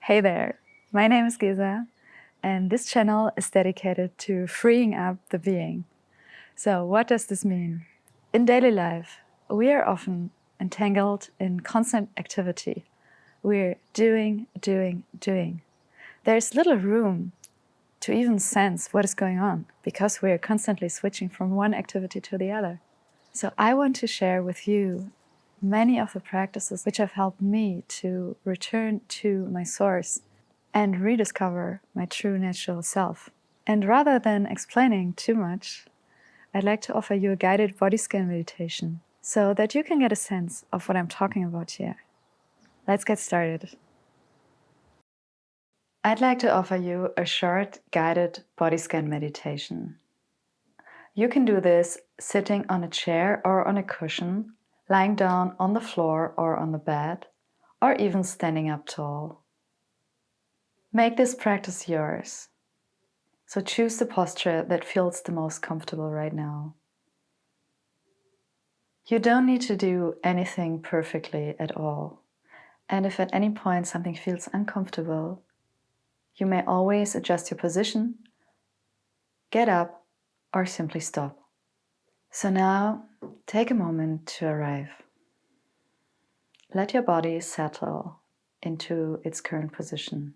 Hey there, my name is Gesa, and this channel is dedicated to freeing up the being. So what does this mean? In daily life, we are often entangled in constant activity. We're doing. There's little room to even sense what is going on because we're constantly switching from one activity to the other. So I want to share with you many of the practices which have helped me to return to my source and rediscover my true natural self. And rather than explaining too much, I'd like to offer you a guided body scan meditation so that you can get a sense of what I'm talking about here. Let's get started. I'd like to offer you a short guided body scan meditation. You can do this sitting on a chair or on a cushion, lying down on the floor or on the bed, or even standing up tall. Make this practice yours. So choose the posture that feels the most comfortable right now. You don't need to do anything perfectly at all. And if at any point something feels uncomfortable, you may always adjust your position, get up, or simply stop. So now, take a moment to arrive. Let your body settle into its current position.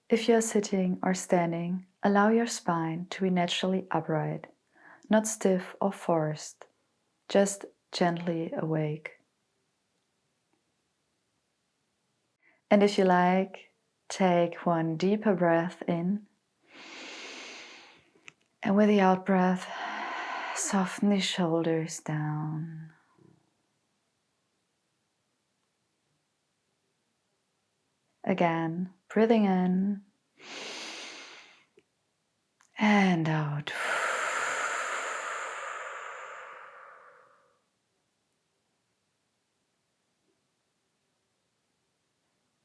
If you are sitting or standing, allow your spine to be naturally upright, not stiff or forced, just gently awake. And if you like, take one deeper breath in, and with the out breath, soften the shoulders down. Again, breathing in and out.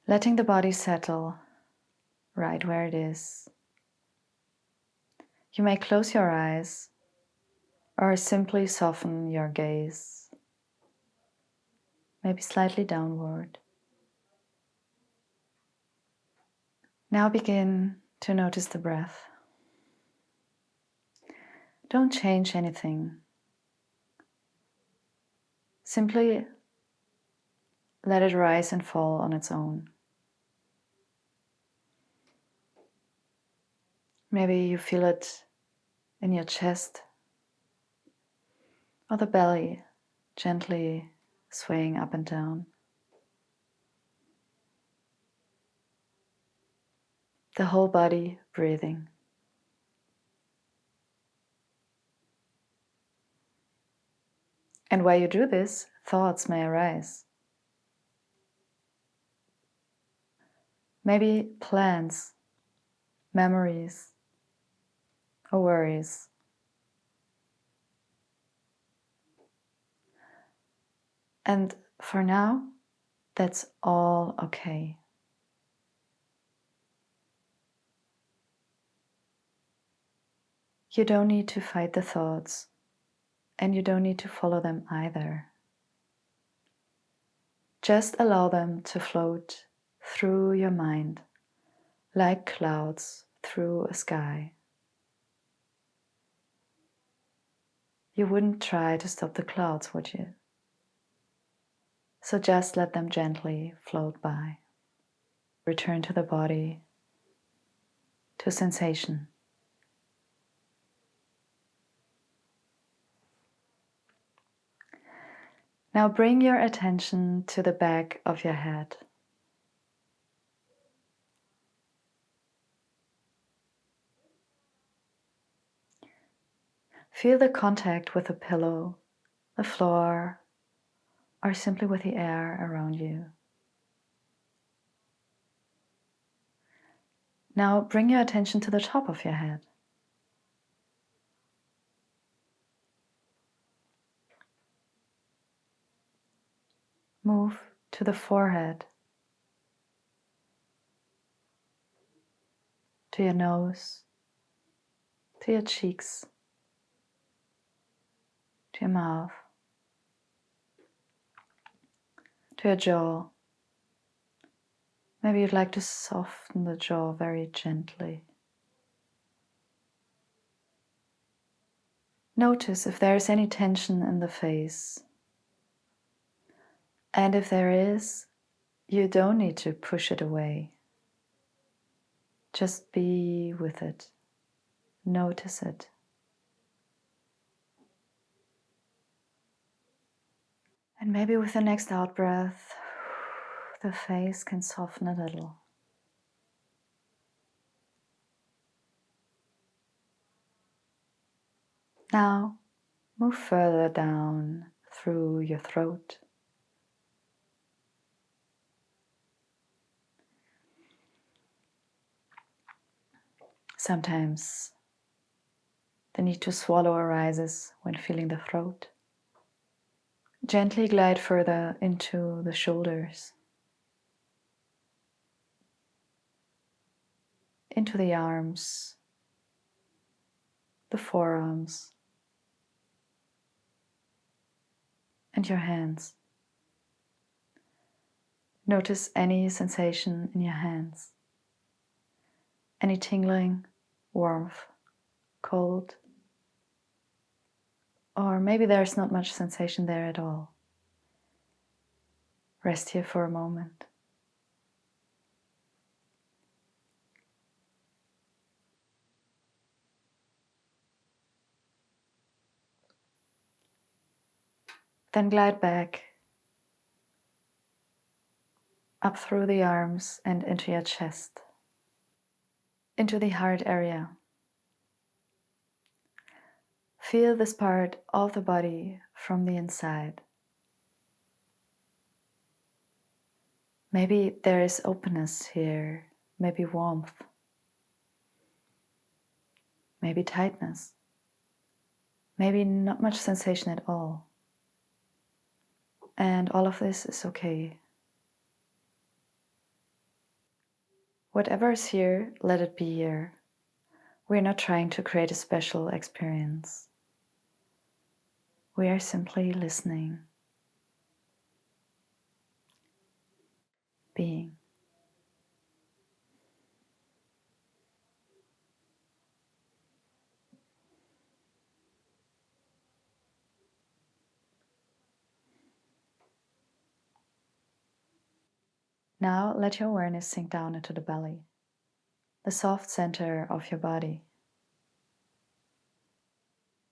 Letting the body settle right where it is. You may close your eyes or simply soften your gaze, maybe slightly downward. Now begin to notice the breath. Don't change anything. Simply let it rise and fall on its own. Maybe you feel it in your chest or the belly gently swaying up and down. The whole body breathing. And while you do this, thoughts may arise. Maybe plans, memories, or worries. And for now, that's all okay. You don't need to fight the thoughts, and you don't need to follow them either. Just allow them to float through your mind like clouds through a sky. You wouldn't try to stop the clouds, would you? So just let them gently float by. Return to the body, to sensation. Now bring your attention to the back of your head. Feel the contact with the pillow, the floor, or simply with the air around you. Now bring your attention to the top of your head. Move to the forehead, to your nose, to your cheeks, to your mouth, to your jaw, Maybe you'd like to soften the jaw very gently. Notice if there is any tension in the face. And if there is, you don't need to push it away. Just be with it. Notice it. And maybe with the next out breath, the face can soften a little. Now, move further down through your throat. Sometimes the need to swallow arises when feeling the throat. Gently glide further into the shoulders, into the arms, the forearms, and your hands. Notice any sensation in your hands, any tingling, warmth, cold, or maybe there's not much sensation there at all. Rest here for a moment. Then glide back up through the arms and into your chest, into the heart area. Feel this part of the body from the inside. Maybe there is openness here, maybe warmth, maybe tightness, maybe not much sensation at all. And all of this is okay. Whatever is here, let it be here. We're not trying to create a special experience. We are simply listening, being. Now let your awareness sink down into the belly, the soft center of your body.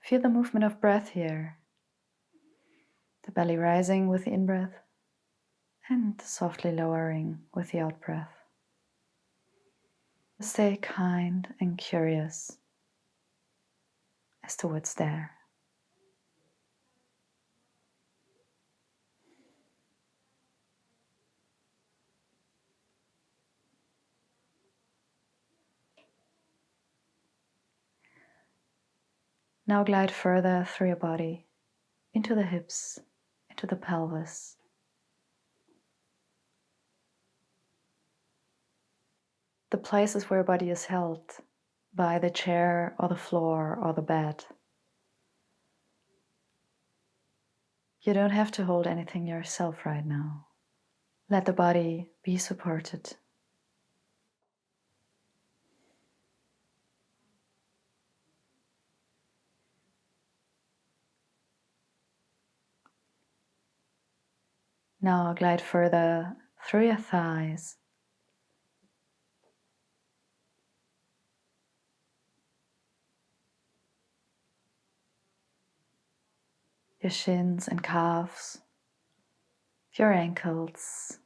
Feel the movement of breath here, the belly rising with the in-breath and softly lowering with the out-breath. Stay kind and curious as to what's there. Now glide further through your body, into the hips, into the pelvis. The places where your body is held by the chair or the floor or the bed. You don't have to hold anything yourself right now. Let the body be supported. Now glide further through your thighs, your shins and calves, your ankles.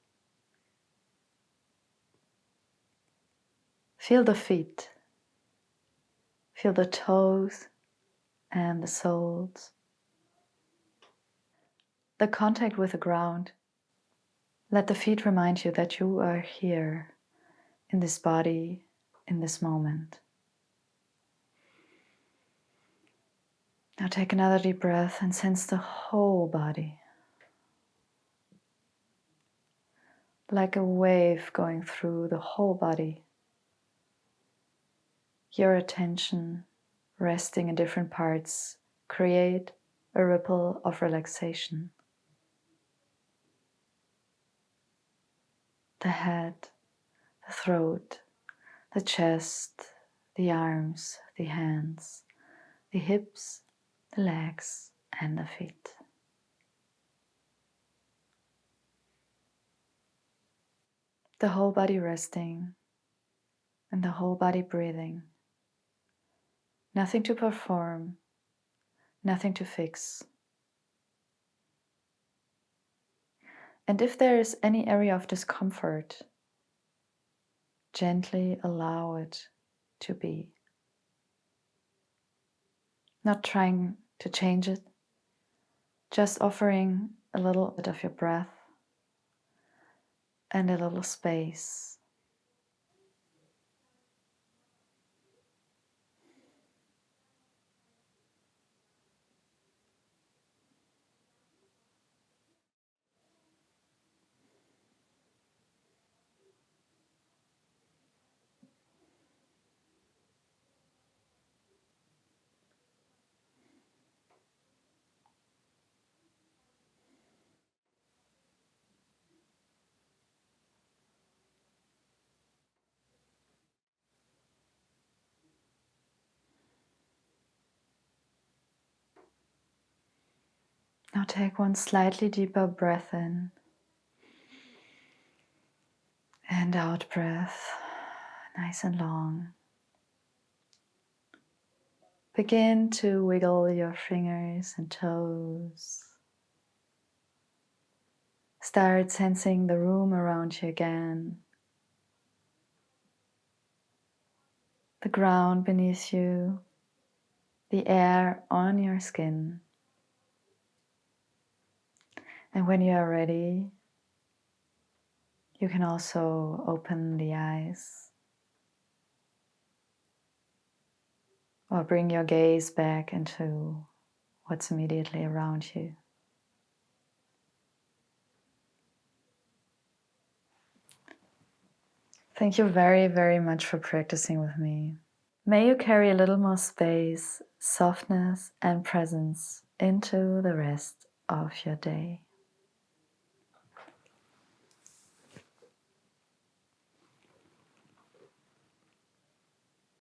Feel the feet, feel the toes and the soles, the contact with the ground. Let the feet remind you that you are here in this body, in this moment. Now take another deep breath and sense the whole body. Like a wave going through the whole body. Your attention resting in different parts create a ripple of relaxation. The head, the throat, the chest, the arms, the hands, the hips, the legs, and the feet. The whole body resting and the whole body breathing. Nothing to perform, nothing to fix. And if there is any area of discomfort, gently allow it to be. Not trying to change it, just offering a little bit of your breath and a little space. Now take one slightly deeper breath in and out breath, nice and long. Begin to wiggle your fingers and toes. Start sensing the room around you again. The ground beneath you, the air on your skin. And when you are ready, you can also open the eyes or bring your gaze back into what's immediately around you. Thank you very, very much for practicing with me. May you carry a little more space, softness, and presence into the rest of your day.